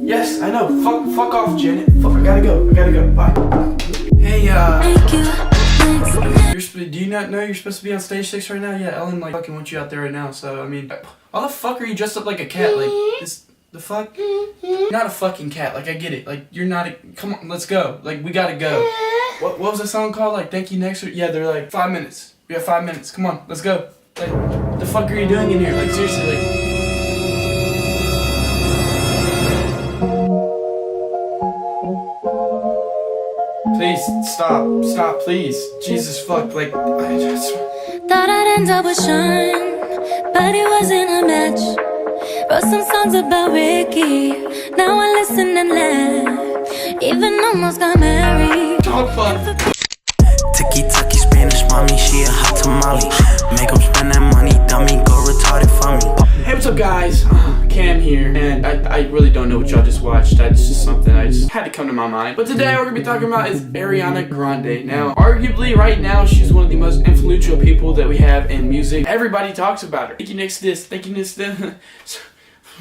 Yes, I know. Fuck off, Janet. Fuck, I gotta go. Bye. Hey, do you not know you're supposed to be on stage 6 right now? Yeah, Ellen, like, fucking wants you out there right now, so, I mean, why the fuck are you dressed up like a cat? Like, the fuck? You're not a fucking cat, like, I get it. Like, you're not a, come on, let's go. Like, we gotta go. What was that song called? Like, thank you next, yeah, they're like, 5 minutes. We have 5 minutes, come on, let's go. Like, the fuck are you doing in here? Like, seriously, like. Please, stop, please. Jesus fuck, like, I just... Thought I'd end up with Sean, but it wasn't a match. Wrote some songs about Ricky, now I listen and laugh. Even almost got married. Oh fuck. Tiki-taki Spanish mommy, she a hot tamale. Make 'em spend that money, dummy, go retarded for me. Hey, what's up guys? Cam here, and I really don't know what y'all just watched. It's just something I just had to come to my mind. But today we're gonna be talking about is Ariana Grande. Now, arguably right now, she's one of the most influential people that we have in music. Everybody talks about her. Thank you next to this, thank you next to this.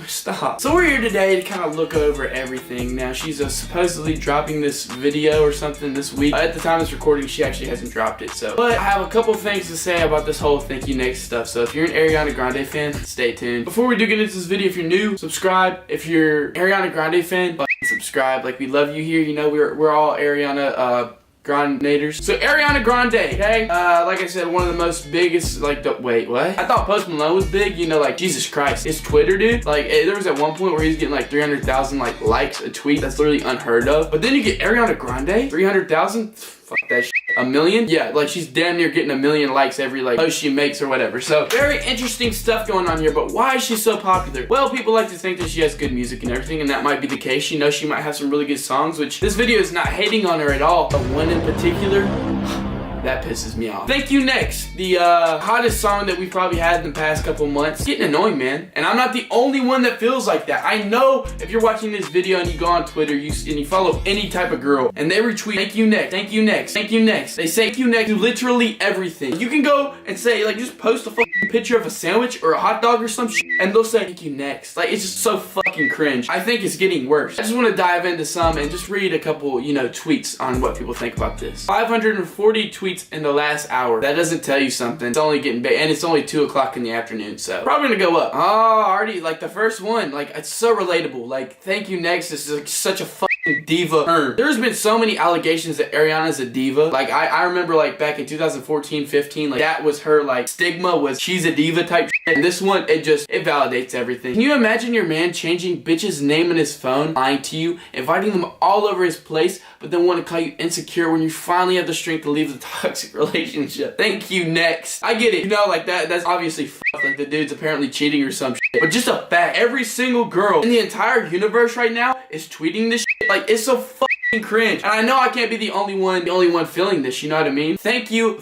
Stop. So we're here today to kind of look over everything. Now she's supposedly dropping this video or something this week. At the time of this recording, she actually hasn't dropped it. So, but I have a couple things to say about this whole thank you next stuff. So if you're an Ariana Grande fan, stay tuned. Before we do get into this video, if you're new, subscribe. If you're Ariana Grande fan, subscribe. Like, we love you here. You know, we're all Ariana Grandnators. So Ariana Grande, okay? Like I said, one of the most biggest, like, wait, what? I thought Post Malone was big, you know, like, Jesus Christ. His Twitter, dude, like, there was at one point where he's getting like 300,000 like likes a tweet. That's literally unheard of. But then you get Ariana Grande, 300,000? Fuck that shit. A million? Yeah, like she's damn near getting a million likes every like post she makes or whatever. So very interesting stuff going on here, but why is she so popular? Well, people like to think that she has good music and everything, and that might be the case. You know, she might have some really good songs, which this video is not hating on her at all. But one in particular, that pisses me off. Thank You Next, the hottest song that we've probably had in the past couple months. It's getting annoying, man. And I'm not the only one that feels like that. I know if you're watching this video and you go on Twitter and you follow any type of girl and they retweet thank you next, thank you next, thank you next. They say thank you next to literally everything. You can go and say, like, just post a fucking picture of a sandwich or a hot dog or some shit and they'll say thank you next. Like, it's just so fucking cringe. I think it's getting worse. I just want to dive into some and just read a couple, you know, tweets on what people think about this. 540 tweets in the last hour. That doesn't tell you something. It's only getting big, and it's only 2 o'clock in the afternoon, so probably gonna go up. Oh, already, like, the first one, like, it's so relatable. Like, thank you next is like such a fucking diva term. There's been so many allegations that Ariana's a diva. Like, I remember, like, back in 2014, 15, like, that was her, like, stigma was she's a diva type shit. And this one, it validates everything. Can you imagine your man changing bitch's name in his phone, lying to you, inviting them all over his place, but then want to call you insecure when you finally have the strength to leave the toxic relationship? Thank you next. I get it. You know, like, that's obviously fucked. Like, the dude's apparently cheating or some shit. But just a fact, every single girl in the entire universe right now is tweeting this shit. Like, it's so fucking cringe. And I know I can't be the only one feeling this, you know what I mean? Thank you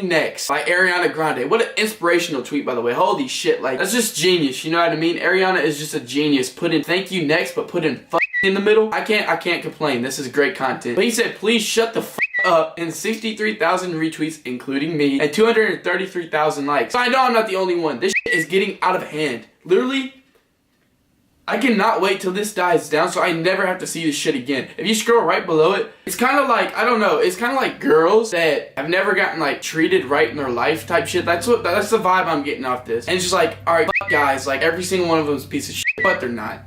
next by Ariana Grande. What an inspirational tweet, by the way. Holy shit, like, that's just genius, you know what I mean? Ariana is just a genius. Put in thank you next, but put in in the middle. I can't complain. This is great content. But he said, please shut the up, and 63,000 retweets, including me, and 233,000 likes. So I know I'm not the only one. This shit is getting out of hand. Literally, I cannot wait till this dies down so I never have to see this shit again. If you scroll right below it, it's kind of like, I don't know, it's kind of like girls that have never gotten, like, treated right in their life type shit. That's the vibe I'm getting off this. And it's just like, alright, guys, like, every single one of them is a piece of shit, but they're not.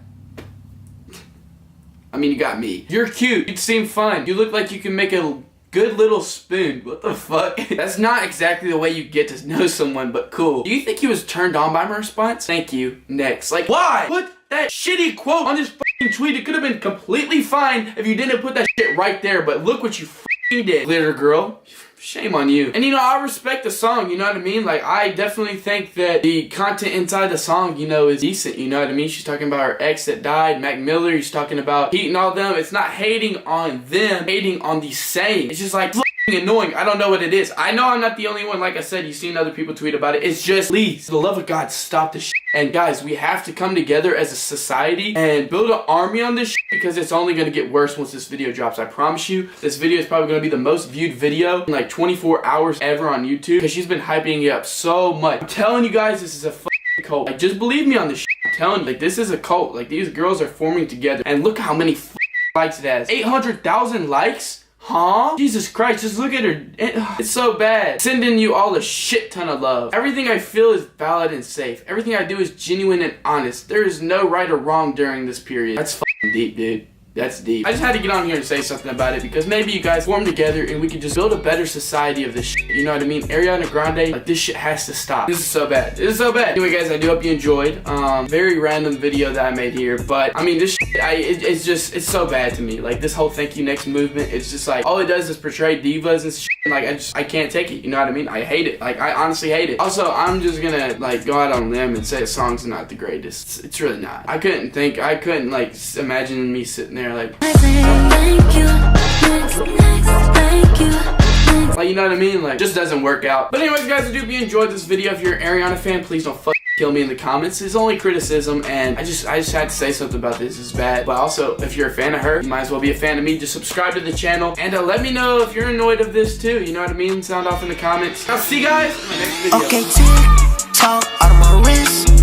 I mean, you got me. You're cute. You seem fun. You look like you can make a good little spoon. What the fuck? That's not exactly the way you get to know someone, but cool. Do you think he was turned on by my response? Thank you. Next. Like, why? Put that shitty quote on this fucking tweet. It could have been completely fine if you didn't put that shit right there, but look what you fucking did, glitter girl. Shame on you. And you know, I respect the song, you know what I mean? Like, I definitely think that the content inside the song, you know, is decent, you know what I mean? She's talking about her ex that died, Mac Miller. She's talking about Pete and all them. It's not hating on them, hating on the saying. It's just like annoying. I don't know what it is. I know I'm not the only one. Like I said, you've seen other people tweet about it. It's just, please, for the love of God, stop this shit. And guys, we have to come together as a society and build an army on this shit, because it's only going to get worse once this video drops. I promise you, this video is probably going to be the most viewed video in like 24 hours ever on YouTube, because she's been hyping it up so much. I'm telling you guys, this is a fucking cult. Like, just believe me on this shit. I'm telling you, like, this is a cult. Like, these girls are forming together. And look how many likes it has. 800,000 likes? Huh? Jesus Christ, just look at her. It's so bad. Sending you all a shit ton of love. Everything I feel is valid and safe. Everything I do is genuine and honest. There is no right or wrong during this period. That's fucking deep, dude. That's deep. I just had to get on here and say something about it because maybe you guys form together and we could just build a better society of this shit. You know what I mean? Ariana Grande, like, this shit has to stop. This is so bad. This is so bad. Anyway, guys, I do hope you enjoyed. Very random video that I made here, but I mean, this shit, it's so bad to me. Like, this whole thank you next movement, it's just like, all it does is portray divas and shit. And, like, I can't take it. You know what I mean? I hate it. Like, I honestly hate it. Also, I'm just gonna, like, go out on a limb and say the song's not the greatest. It's really not. I couldn't, like, imagine me sitting there, like, Thank you, next, thank you, next. like, you know what I mean? Like, just doesn't work out. But anyways, guys, I do hope you enjoyed this video. If you're an Ariana fan, please don't kill me in the comments. It's only criticism, and I just had to say something about this. It's bad. But also, if you're a fan of her, you might as well be a fan of me. Just subscribe to the channel, and let me know if you're annoyed of this too. You know what I mean? Sound off in the comments. I'll see you guys in my next video. Okay, tick tock out of my wrist.